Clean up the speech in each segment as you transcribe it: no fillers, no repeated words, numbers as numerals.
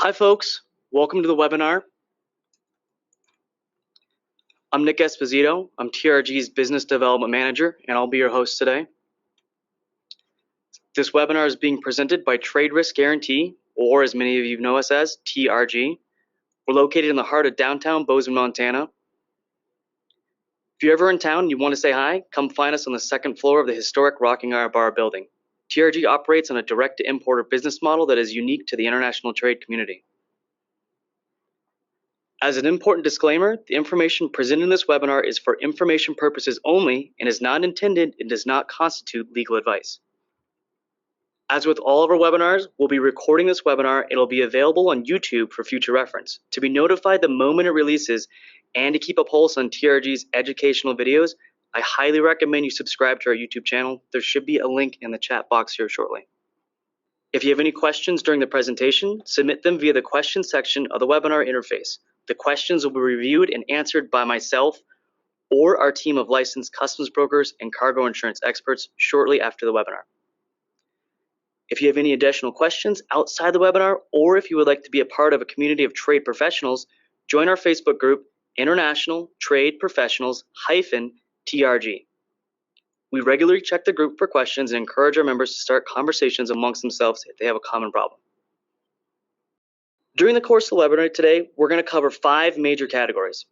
Hi folks, welcome to the webinar. I'm Nick Esposito. I'm TRG's Business Development Manager, and I'll be your host today. This webinar is being presented by Risk Guaranty, or as many of you know us as, TRG. We're located in the heart of downtown Bozeman, Montana. If you're ever in town and you want to say hi, come find us on the second floor of the historic Rocking Iron Bar building. TRG operates on a direct-to-importer business model that is unique to the international trade community. As an important disclaimer, the information presented in this webinar is for information purposes only and is not intended and does not constitute legal advice. As with all of our webinars, we'll be recording this webinar and it'll be available on YouTube for future reference. To be notified the moment it releases and to keep a pulse on TRG's educational videos, I highly recommend you subscribe to our YouTube channel. There should be a link in the chat box here shortly. If you have any questions during the presentation, submit them via the questions section of the webinar interface. The questions will be reviewed and answered by myself or our team of licensed customs brokers and cargo insurance experts shortly after the webinar. If you have any additional questions outside the webinar, or if you would like to be a part of a community of trade professionals, join our Facebook group, International Trade Professionals-TRG. We regularly check the group for questions and encourage our members to start conversations amongst themselves if they have a common problem. During the course of the webinar today, we're going to cover 5 major categories.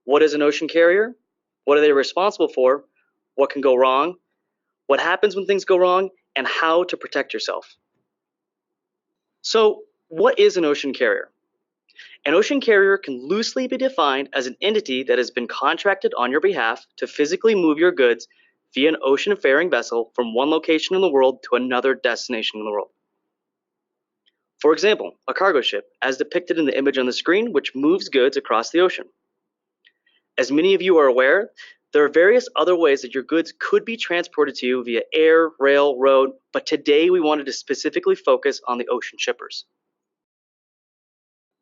What is an ocean carrier? What are they responsible for? What can go wrong? What happens when things go wrong? And how to protect yourself. So, what is an ocean carrier? An ocean carrier can loosely be defined as an entity that has been contracted on your behalf to physically move your goods via an ocean-faring vessel from one location in the world to another destination in the world. For example, a cargo ship, as depicted in the image on the screen, which moves goods across the ocean. As many of you are aware, there are various other ways that your goods could be transported to you via air, rail, road, but today we wanted to specifically focus on the ocean shippers.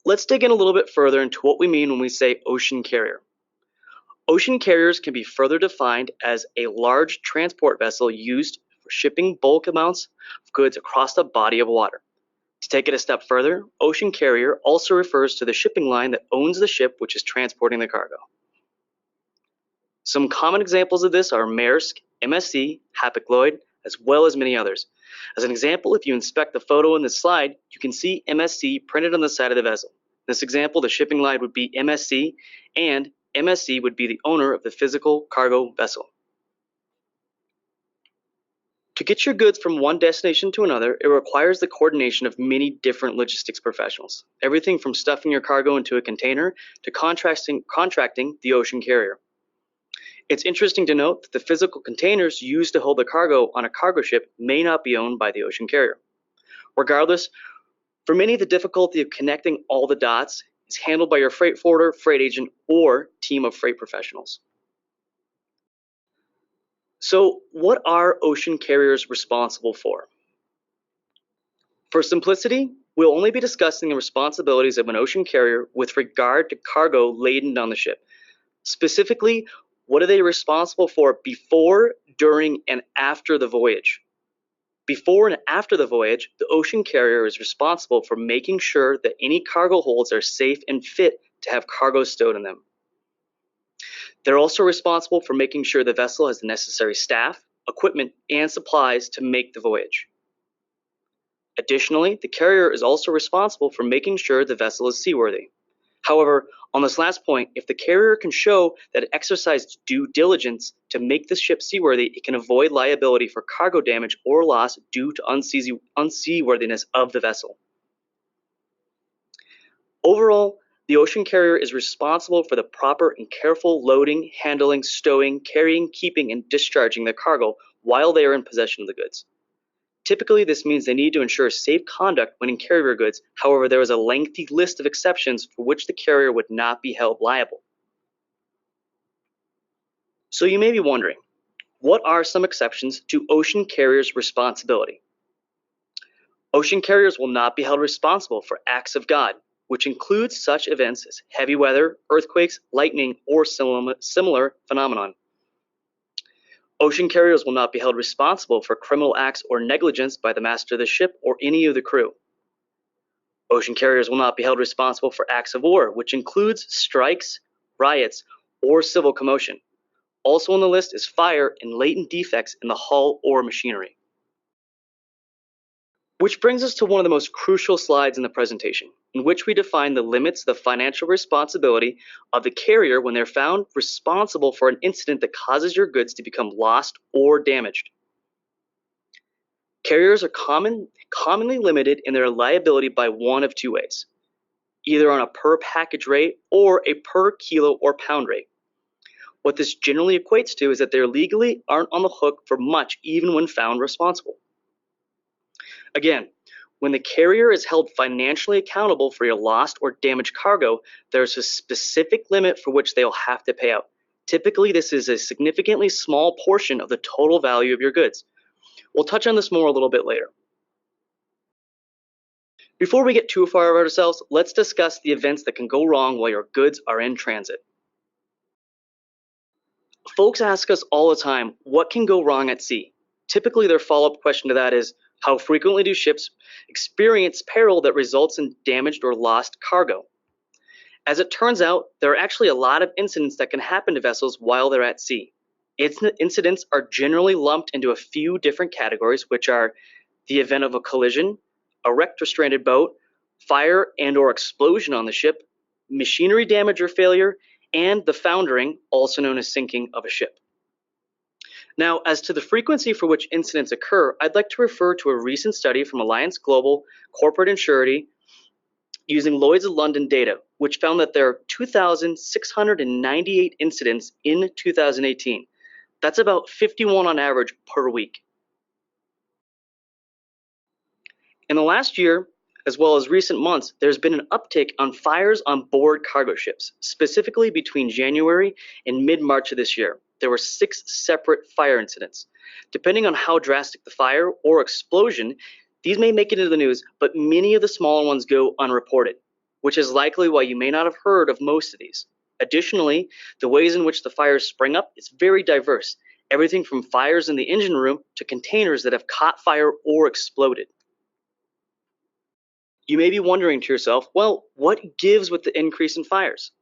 Let's dig in a little bit further into what we mean when we say ocean carrier. Ocean carriers can be further defined as a large transport vessel used for shipping bulk amounts of goods across the body of water. To take it a step further, ocean carrier also refers to the shipping line that owns the ship which is transporting the cargo. Some common examples of this are Maersk, MSC, Hapag-Lloyd, as well as many others. As an example, if you inspect the photo in this slide, you can see MSC printed on the side of the vessel. In this example, the shipping line would be MSC, and MSC would be the owner of the physical cargo vessel. To get your goods from one destination to another, it requires the coordination of many different logistics professionals. Everything from stuffing your cargo into a container to contracting the ocean carrier. It's interesting to note that the physical containers used to hold the cargo on a cargo ship may not be owned by the ocean carrier. Regardless, for many, the difficulty of connecting all the dots is handled by your freight forwarder, freight agent, or team of freight professionals. So, what are ocean carriers responsible for? For simplicity, we'll only be discussing the responsibilities of an ocean carrier with regard to cargo laden on the ship. Specifically, what are they responsible for before, during, and after the voyage? Before and after the voyage, the ocean carrier is responsible for making sure that any cargo holds are safe and fit to have cargo stowed in them. They're also responsible for making sure the vessel has the necessary staff, equipment, and supplies to make the voyage. Additionally, the carrier is also responsible for making sure the vessel is seaworthy. However, on this last point, if the carrier can show that it exercised due diligence to make the ship seaworthy, it can avoid liability for cargo damage or loss due to unseaworthiness of the vessel. Overall, the ocean carrier is responsible for the proper and careful loading, handling, stowing, carrying, keeping, and discharging the cargo while they are in possession of the goods. Typically, this means they need to ensure safe conduct when in carrier goods. However, there is a lengthy list of exceptions for which the carrier would not be held liable. So you may be wondering, what are some exceptions to ocean carriers' responsibility? Ocean carriers will not be held responsible for acts of God, which includes such events as heavy weather, earthquakes, lightning, or similar phenomenon. Ocean carriers will not be held responsible for criminal acts or negligence by the master of the ship or any of the crew. Ocean carriers will not be held responsible for acts of war, which includes strikes, riots, or civil commotion. Also on the list is fire and latent defects in the hull or machinery. Which brings us to one of the most crucial slides in the presentation, in which we define the limits of the financial responsibility of the carrier when they're found responsible for an incident that causes your goods to become lost or damaged. Carriers are commonly limited in their liability by one of two ways, either on a per package rate or a per kilo or pound rate. What this generally equates to is that they legally aren't on the hook for much even when found responsible. Again, when the carrier is held financially accountable for your lost or damaged cargo, there's a specific limit for which they'll have to pay out. Typically, this is a significantly small portion of the total value of your goods. We'll touch on this more a little bit later. Before we get too far of ourselves, let's discuss the events that can go wrong while your goods are in transit. Folks ask us all the time, what can go wrong at sea? Typically, their follow-up question to that is, how frequently do ships experience peril that results in damaged or lost cargo? As it turns out, there are actually a lot of incidents that can happen to vessels while they're at sea. Incidents are generally lumped into a few different categories, which are the event of a collision, a wrecked or stranded boat, fire and/or explosion on the ship, machinery damage or failure, and the foundering, also known as sinking, of a ship. Now, as to the frequency for which incidents occur, I'd like to refer to a recent study from Alliance Global Corporate and Surety using Lloyd's of London data, which found that there are 2,698 incidents in 2018. That's about 51 on average per week. In the last year, as well as recent months, there's been an uptick on fires on board cargo ships, specifically between January and mid-March of this year. There were 6 separate fire incidents. Depending on how drastic the fire or explosion, these may make it into the news, but many of the smaller ones go unreported, which is likely why you may not have heard of most of these. Additionally, the ways in which the fires spring up is very diverse, everything from fires in the engine room to containers that have caught fire or exploded. You may be wondering to yourself, well, what gives with the increase in fires?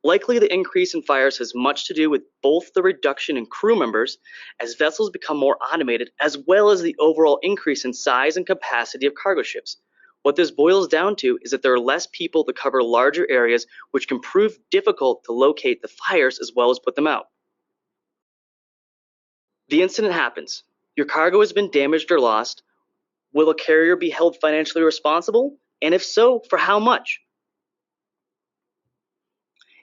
Likely the increase in fires has much to do with both the reduction in crew members as vessels become more automated, as well as the overall increase in size and capacity of cargo ships. What this boils down to is that there are less people to cover larger areas, which can prove difficult to locate the fires as well as put them out. The incident happens. Your cargo has been damaged or lost. Will a carrier be held financially responsible? And if so, for how much?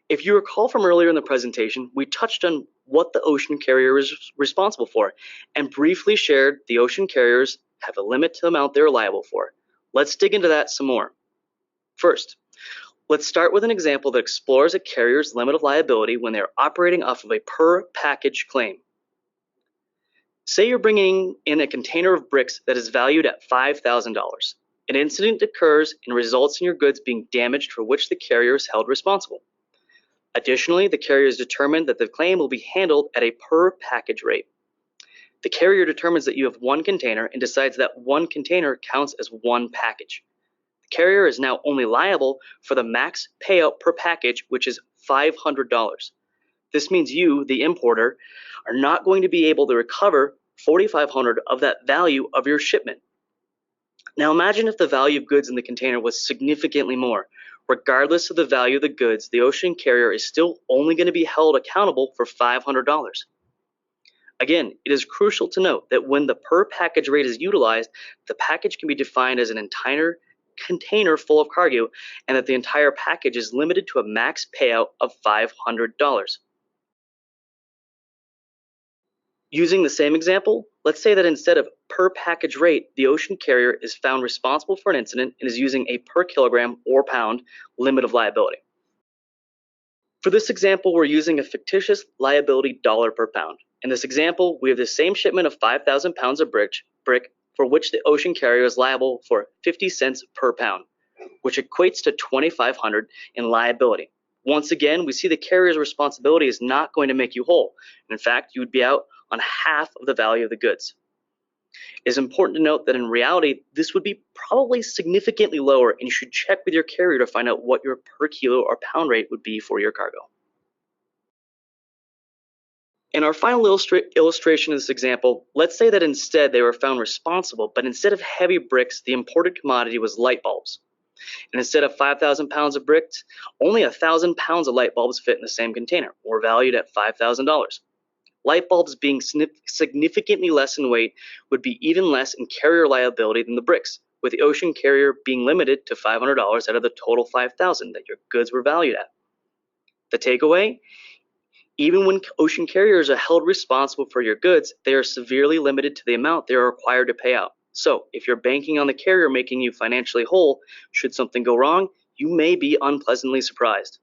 If you recall from earlier in the presentation, we touched on what the ocean carrier is responsible for and briefly shared the ocean carriers have a limit to the amount they're liable for. Let's dig into that some more. First, let's start with an example that explores a carrier's limit of liability when they're operating off of a per package claim. Say you're bringing in a container of bricks that is valued at $5,000. An incident occurs and results in your goods being damaged, for which the carrier is held responsible. Additionally, the carrier has determined that the claim will be handled at a per package rate. The carrier determines that you have one container and decides that one container counts as one package. The carrier is now only liable for the max payout per package, which is $500. This means you, the importer, are not going to be able to recover $4,500 of that value of your shipment. Now imagine if the value of goods in the container was significantly more. Regardless of the value of the goods, the ocean carrier is still only going to be held accountable for $500. Again, it is crucial to note that when the per package rate is utilized, the package can be defined as an entire container full of cargo, and that the entire package is limited to a max payout of $500. Using the same example, let's say that instead of per package rate, the ocean carrier is found responsible for an incident and is using a per kilogram or pound limit of liability. For this example, we're using a fictitious liability dollar per pound. In this example, we have the same shipment of 5,000 pounds of brick for which the ocean carrier is liable for 50 cents per pound, which equates to $2,500 in liability. Once again, we see the carrier's responsibility is not going to make you whole. In fact, you would be out on half of the value of the goods. It is important to note that in reality, this would be probably significantly lower, and you should check with your carrier to find out what your per kilo or pound rate would be for your cargo. In our final illustration of this example, let's say that instead they were found responsible, but instead of heavy bricks, the imported commodity was light bulbs. And instead of 5,000 pounds of bricks, only 1,000 pounds of light bulbs fit in the same container, or valued at $5,000. Light bulbs being significantly less in weight would be even less in carrier liability than the bricks, with the ocean carrier being limited to $500 out of the total $5,000 that your goods were valued at. The takeaway? Even when ocean carriers are held responsible for your goods, they are severely limited to the amount they are required to pay out. So, if you're banking on the carrier making you financially whole, should something go wrong, you may be unpleasantly surprised.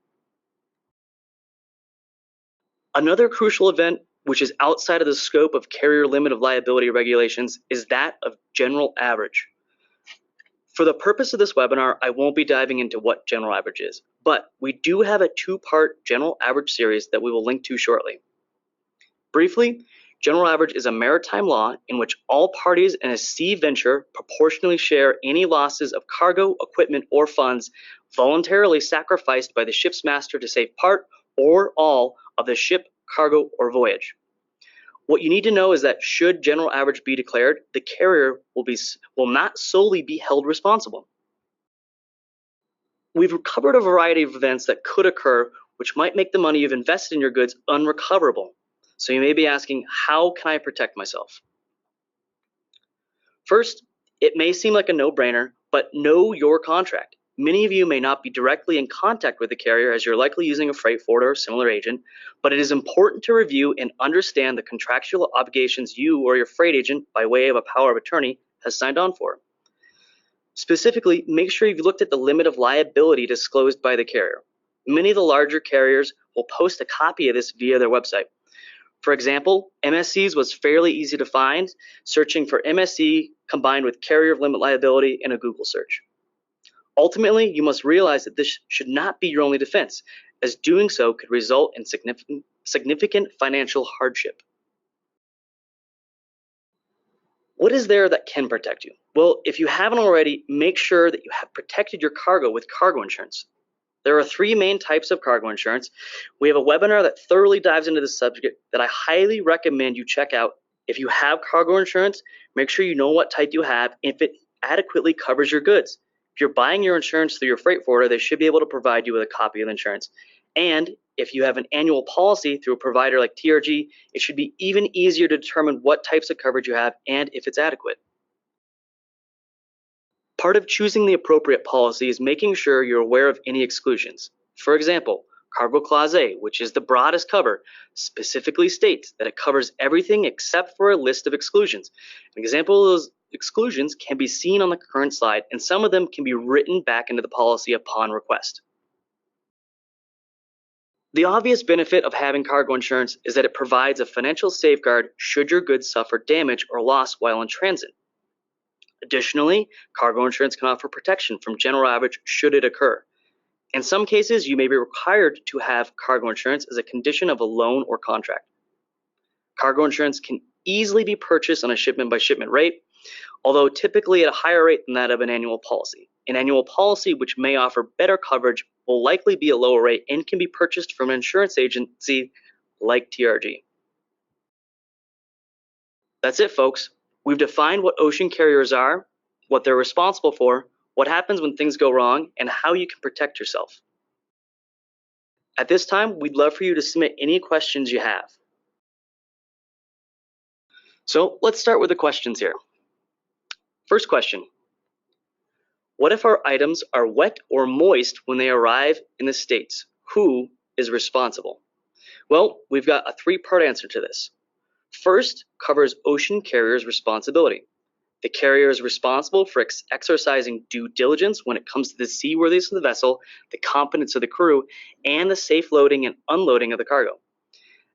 Another crucial event, which is outside of the scope of carrier limit of liability regulations, is that of general average. For the purpose of this webinar, I won't be diving into what general average is, but we do have a two-part general average series that we will link to shortly. Briefly, general average is a maritime law in which all parties in a sea venture proportionally share any losses of cargo, equipment, or funds voluntarily sacrificed by the ship's master to save part or all of the ship, cargo, or voyage. What you need to know is that should general average be declared, the carrier will not solely be held responsible. We've covered a variety of events that could occur which might make the money you've invested in your goods unrecoverable. So you may be asking, how can I protect myself? First, it may seem like a no-brainer, but know your contract. Many of you may not be directly in contact with the carrier as you're likely using a freight forwarder or similar agent, but it is important to review and understand the contractual obligations you or your freight agent, by way of a power of attorney, has signed on for. Specifically, make sure you've looked at the limit of liability disclosed by the carrier. Many of the larger carriers will post a copy of this via their website. For example, MSC's was fairly easy to find, searching for MSC combined with carrier limit liability in a Google search. Ultimately, you must realize that this should not be your only defense, as doing so could result in significant financial hardship. What is there that can protect you? Well, if you haven't already, make sure that you have protected your cargo with cargo insurance. There are three main types of cargo insurance. We have a webinar that thoroughly dives into this subject that I highly recommend you check out. If you have cargo insurance, make sure you know what type you have if it adequately covers your goods. If you're buying your insurance through your freight forwarder, they should be able to provide you with a copy of the insurance. And if you have an annual policy through a provider like TRG, it should be even easier to determine what types of coverage you have and if it's adequate. Part of choosing the appropriate policy is making sure you're aware of any exclusions. For example, Cargo Clause A, which is the broadest cover, specifically states that it covers everything except for a list of exclusions. An example of those exclusions can be seen on the current slide, and some of them can be written back into the policy upon request. The obvious benefit of having cargo insurance is that it provides a financial safeguard should your goods suffer damage or loss while in transit. Additionally, cargo insurance can offer protection from general average should it occur. In some cases, you may be required to have cargo insurance as a condition of a loan or contract. Cargo insurance can easily be purchased on a shipment-by-shipment rate, although typically at a higher rate than that of an annual policy. An annual policy, which may offer better coverage, will likely be a lower rate and can be purchased from an insurance agency like TRG. That's it, folks. We've defined what ocean carriers are, what they're responsible for, what happens when things go wrong, and how you can protect yourself. At this time, we'd love for you to submit any questions you have. So let's start with the questions here. First question. What if our items are wet or moist when they arrive in the States? Who is responsible? Well, we've got a three-part answer to this. First covers ocean carrier's responsibility. The carrier is responsible for exercising due diligence when it comes to the seaworthiness of the vessel, the competence of the crew, and the safe loading and unloading of the cargo.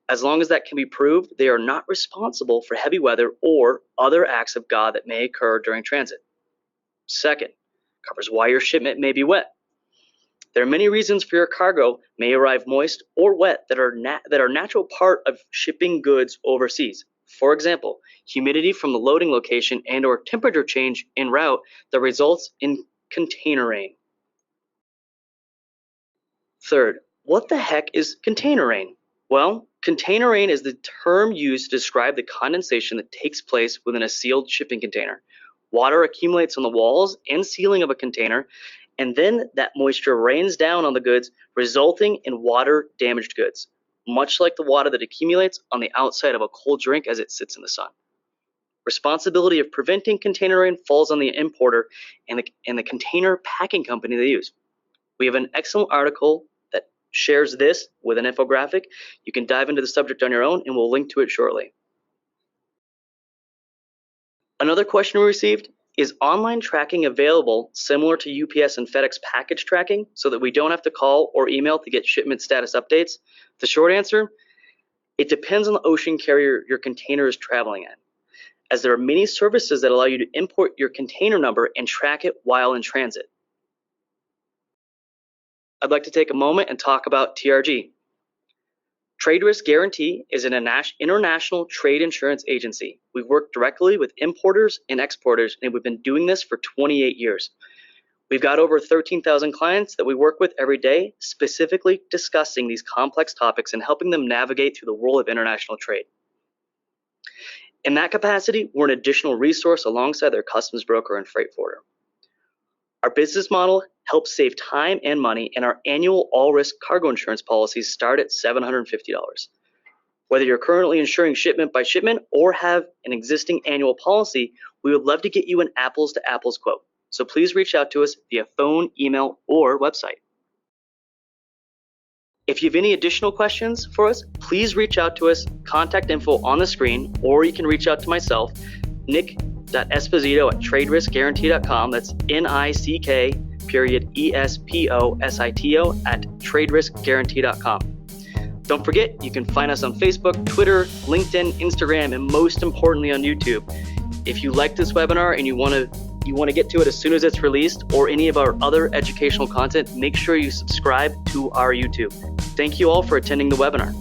As long as that can be proved, they are not responsible for heavy weather or other acts of God that may occur during transit. Second, covers why your shipment may be wet. There are many reasons for your cargo may arrive moist or wet that are natural part of shipping goods overseas. For example, humidity from the loading location and or temperature change en route that results in container rain. Third, what the heck is container rain? Well, container rain is the term used to describe the condensation that takes place within a sealed shipping container. Water accumulates on the walls and ceiling of a container, and then that moisture rains down on the goods, resulting in water-damaged goods, much like the water that accumulates on the outside of a cold drink as it sits in the sun. Responsibility of preventing container rain falls on the importer and the container packing company they use. We have an excellent article that shares this with an infographic. You can dive into the subject on your own, and we'll link to it shortly. Another question we received: is online tracking available similar to UPS and FedEx package tracking so that we don't have to call or email to get shipment status updates? The short answer: it depends on the ocean carrier your container is traveling in, as there are many services that allow you to import your container number and track it while in transit. I'd like to take a moment and talk about TRG. Trade Risk Guaranty is an international trade insurance agency. We work directly with importers and exporters, and we've been doing this for 28 years. We've got over 13,000 clients that we work with every day, specifically discussing these complex topics and helping them navigate through the world of international trade. In that capacity, we're an additional resource alongside their customs broker and freight forwarder. Our business model helps save time and money, and our annual all-risk cargo insurance policies start at $750. Whether you're currently insuring shipment by shipment or have an existing annual policy, we would love to get you an apples-to-apples quote. So please reach out to us via phone, email, or website. If you have any additional questions for us, please reach out to us. Contact info on the screen, or you can reach out to myself, nick.esposito at traderiskguaranty.com. That's nick.esposito at traderiskguaranty.com. Don't forget, you can find us on Facebook, Twitter, LinkedIn, Instagram, and most importantly on YouTube. If you like this webinar and you want to get to it as soon as it's released, or any of our other educational content, make sure you subscribe to our YouTube. Thank you all for attending the webinar.